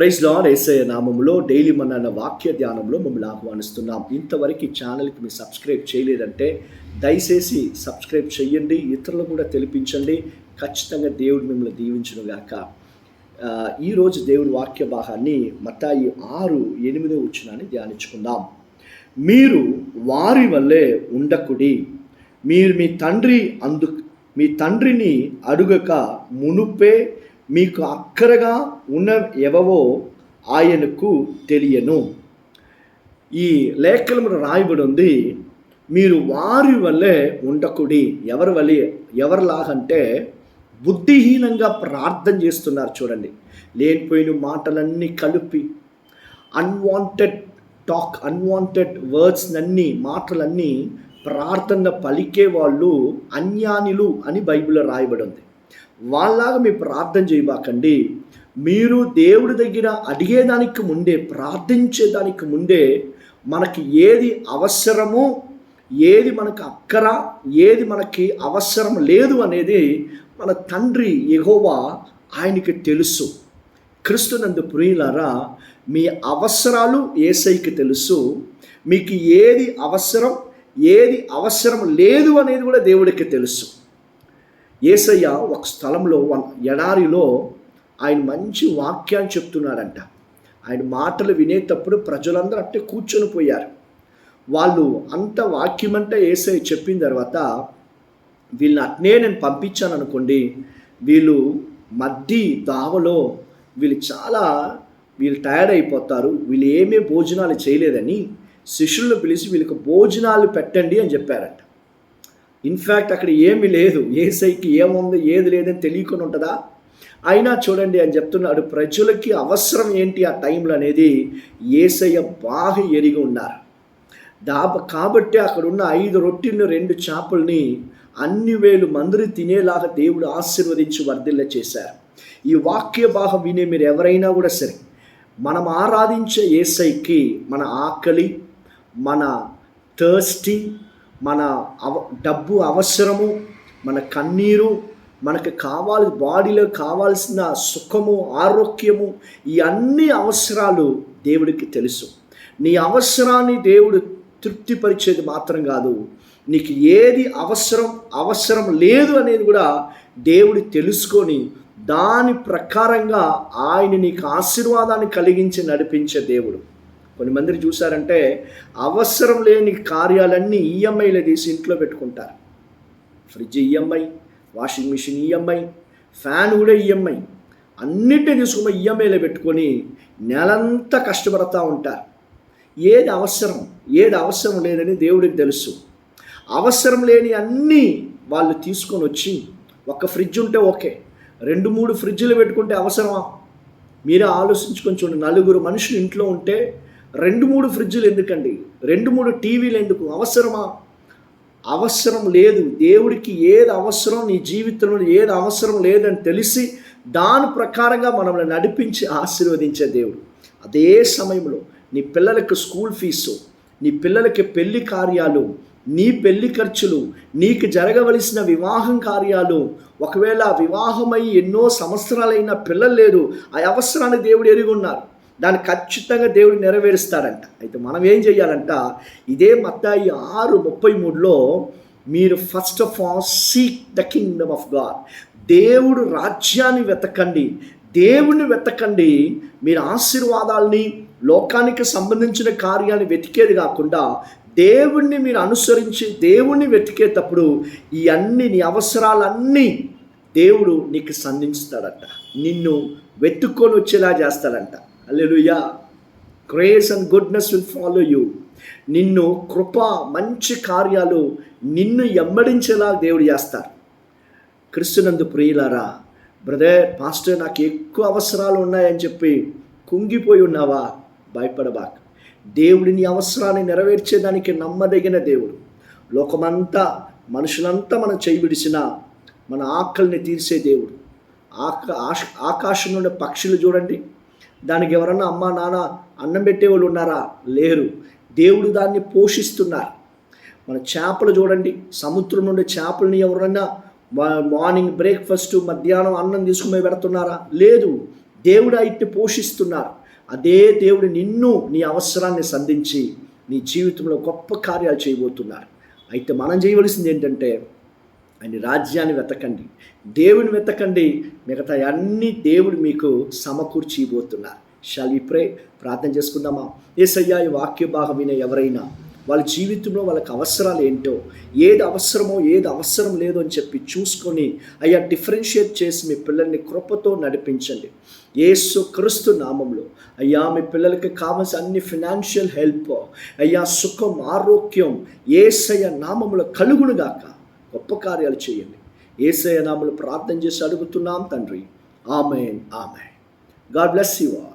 Praise lord. యేసయ్య నామములో daily మన వాక్య ధ్యానంలో మమ్మల్ని ఆహ్వానిస్తున్నాం. ఇంతవరకు ఈ ఛానల్కి మీరు సబ్స్క్రైబ్ చేయలేదంటే దయచేసి సబ్స్క్రైబ్ చేయండి, ఇతరులకు కూడా తెలిపించండి. ఖచ్చితంగా దేవుడు మిమ్మల్ని దీవించును గాక. ఈరోజు దేవుడి వాక్య భాగాన్ని మత్తయి 6:8 ధ్యానించుకుందాం. మీరు వారి వల్లే ఉండకుడి, మీరు మీ తండ్రిని అడుగక మునుపే మీకు అక్కరగా ఉన్న ఎవవో ఆయనకు తెలియను. ఈ లేఖనములో రాయబడి ఉంది, మీరు వారి వల్లే ఉండకుడి. ఎవరిలాగంటే బుద్ధిహీనంగా ప్రార్థన చేస్తున్నారు. చూడండి, లేనిపోయిన మాటలన్నీ కలిపి అన్వాంటెడ్ వర్డ్స్ అన్నీ మాటలన్నీ ప్రార్థన పలికే వాళ్ళు అజ్ఞానులు అని బైబిల్లో రాయబడి ఉంది. వాళ్ళలాగా మీరు ప్రార్థన చేయబాకండి. మీరు దేవుడి దగ్గర అడిగేదానికి ముందే, ప్రార్థించేదానికి ముందే మనకి ఏది అవసరమో, ఏది మనకు అక్కర, ఏది మనకి అవసరం లేదు అనేది మన తండ్రి యెహోవా ఆయనకి తెలుసు. క్రీస్తునందు ప్రియులారా, మీ అవసరాలు యేసయ్యకి తెలుసు. మీకు ఏది అవసరం లేదు అనేది కూడా దేవుడికి తెలుసు. యేసయ్య ఒక స్థలంలో ఎడారిలో ఆయన మంచి వాక్యాన్ని చెప్తున్నాడంట. ఆయన మాటలు వినేటప్పుడు ప్రజలందరూ అట్టే కూర్చొని పోయారు. వాళ్ళు అంత వాక్యమంతా యేసయ్య చెప్పిన తర్వాత వీళ్ళని అట్నే నేను పంపించాను అనుకోండి, వీళ్ళు మధ్య దావలో వీళ్ళు టైర్డ్ అయిపోతారు, వీళ్ళు ఏమీ భోజనాలు చేయలేదని శిష్యులను పిలిచి వీళ్ళకి భోజనాలు పెట్టండి అని చెప్పారంట. ఇన్ఫ్యాక్ట్ అక్కడ ఏమీ లేదు, యేసయ్యకి ఏముంది ఏది లేదని తెలియకుండా ఉంటుందా? అయినా చూడండి అని చెప్తున్నాడు. ప్రజలకి అవసరం ఏంటి ఆ టైంలో అనేది యేసయ్య బాగా ఎరిగి ఉన్నారు. కాబట్టి అక్కడ ఉన్న 5 రొట్టెలను 2 చేపల్ని అన్ని వేలు మందిని తినేలాగా దేవుడు ఆశీర్వదించి వర్ధిల్ల చేశారు. ఈ వాక్య భాగం వినే మీరు ఎవరైనా కూడా సరే, మనం ఆరాధించే యేసయ్యకి మన ఆకలి, మన థర్స్టీ, మన డబ్బు అవసరము, మన కన్నీరు, మనకు బాడీలో కావాల్సిన సుఖము, ఆరోగ్యము, ఈ అన్ని అవసరాలు దేవుడికి తెలుసు. నీ అవసరాన్ని దేవుడు తృప్తిపరిచేది మాత్రం కాదు, నీకు ఏది అవసరం లేదు అనేది కూడా దేవుడు తెలుసుకొని దాని ప్రకారంగా ఆయన నీకు ఆశీర్వాదాన్ని కలిగించి నడిపించే దేవుడు. కొంతమందిని చూసారంటే అవసరం లేని కార్యాలన్నీ ఈఎంఐలు తీసి ఇంట్లో పెట్టుకుంటారు. Fridge EMI, washing machine EMI, fan కూడా ఈఎంఐ, అన్నిటిని తీసుకుని ఈఎంఐలో పెట్టుకొని నెలంతా కష్టపడతా ఉంటారు. ఏది అవసరం లేదని దేవుడికి తెలుసు. అవసరం లేని అన్నీ వాళ్ళు తీసుకొని వచ్చి, ఒక ఫ్రిడ్జ్ ఉంటే ఓకే, 2-3 ఫ్రిడ్జ్లు పెట్టుకుంటే అవసరమా? మీరే ఆలోచించుకొని చూడండి. 4 మనుషులు ఇంట్లో ఉంటే 2-3 ఫ్రిడ్జ్లు ఎందుకండి? 2-3 టీవీలు ఎందుకు? అవసరం లేదు. దేవుడికి ఏది అవసరం, నీ జీవితంలో ఏది అవసరం లేదని తెలిసి దాని ప్రకారంగా మనల్ని నడిపించి ఆశీర్వదించే దేవుడు. అదే సమయంలో నీ పిల్లలకు స్కూల్ ఫీజు, నీ పిల్లలకి పెళ్లి కార్యాలు, నీ పెళ్లి ఖర్చులు, నీకు జరగవలసిన వివాహం కార్యాలు, ఒకవేళ వివాహమై ఎన్నో సంవత్సరాలైన పిల్లలు లేరు, ఆ అవసరాన్ని దేవుడు ఎరిగి ఉన్నారు. దాన్ని ఖచ్చితంగా దేవుడు నెరవేరుస్తాడంట. అయితే మనం ఏం చేయాలంట? ఇదే మత్తయి 6:33లో మీరు first of all seek the Kingdom of God, దేవుడు రాజ్యాన్ని దేవుణ్ణి వెతకండి. మీరు ఆశీర్వాదాలని, లోకానికి సంబంధించిన కార్యాన్ని వెతికేది కాకుండా దేవుణ్ణి మీరు అనుసరించి దేవుణ్ణి వెతికేటప్పుడు నీ అవసరాలన్నీ దేవుడు నీకు సంధిస్తాడట. నిన్ను వెతుక్కొని వచ్చేలా చేస్తాడంట. Hallelujah. Grace and goodness will follow you. నిన్ను కృప, మంచి కార్యాలు నిన్ను ఎమ్మడించేలా దేవుడు చేస్తారు. క్రీస్తునందు ప్రియులారా, బ్రదర్, పాస్టర్, నాకు ఎక్కువ అవసరాలు ఉన్నాయని చెప్పి కుంగిపోయి ఉన్నావా? భయపడబాక. దేవుడిని అవసరాన్ని నెరవేర్చేదానికి నమ్మదగిన దేవుడు. లోకమంతా, మనుషులంతా మనం చేయి విడిచిన మన ఆకలిని తీర్చే దేవుడు. ఆకాశం నుండి పక్షులు చూడండి, దానికి ఎవరన్నా అమ్మ నాన్న అన్నం పెట్టేవాళ్ళు ఉన్నారా? లేరు. దేవుడు దాన్ని పోషిస్తున్నారు. మన చేపలు చూడండి, సముద్రం నుండి చేపలని ఎవరన్నా మార్నింగ్ బ్రేక్ఫాస్ట్, మధ్యాహ్నం అన్నం తీసుకుని పెడుతున్నారా? లేదు. దేవుడు అయితే పోషిస్తున్నారు. అదే దేవుడు నిన్ను నీ అవసరాన్ని సంధించి నీ జీవితంలో గొప్ప కార్యాలు చేయబోతున్నారు. అయితే మనం చేయవలసింది ఏంటంటే ఆయన రాజ్యాన్ని వెతకండి, దేవుని వెతకండి, మిగతా అన్ని దేవుడు మీకు సమకూర్చిపోతున్నారు. షాల్ వి ప్రే? ప్రార్థన చేసుకుందామా? యేసయ్యా, ఈ వాక్య భాగం వినే ఎవరైనా వాళ్ళ జీవితంలో వాళ్ళకి అవసరాలు ఏంటో, ఏది అవసరమో ఏది అవసరం లేదో అని చెప్పి చూసుకొని అయ్యా డిఫరెన్షియేట్ చేసి మీ పిల్లల్ని కృపతో నడిపించండి. యేసు క్రీస్తు నామంలో అయ్యా మీ పిల్లలకి కావాల్సిన అన్ని ఫినాన్షియల్ హెల్ప్, అయ్యా సుఖం, ఆరోగ్యం యేసయ్య నామములో కలుగునుగాక. గొప్ప కార్యాలు చేయండి. యేసయ్య నామములో ప్రార్థన చేసి అడుగుతున్నాం తండ్రి. Amen, amen. God bless you all.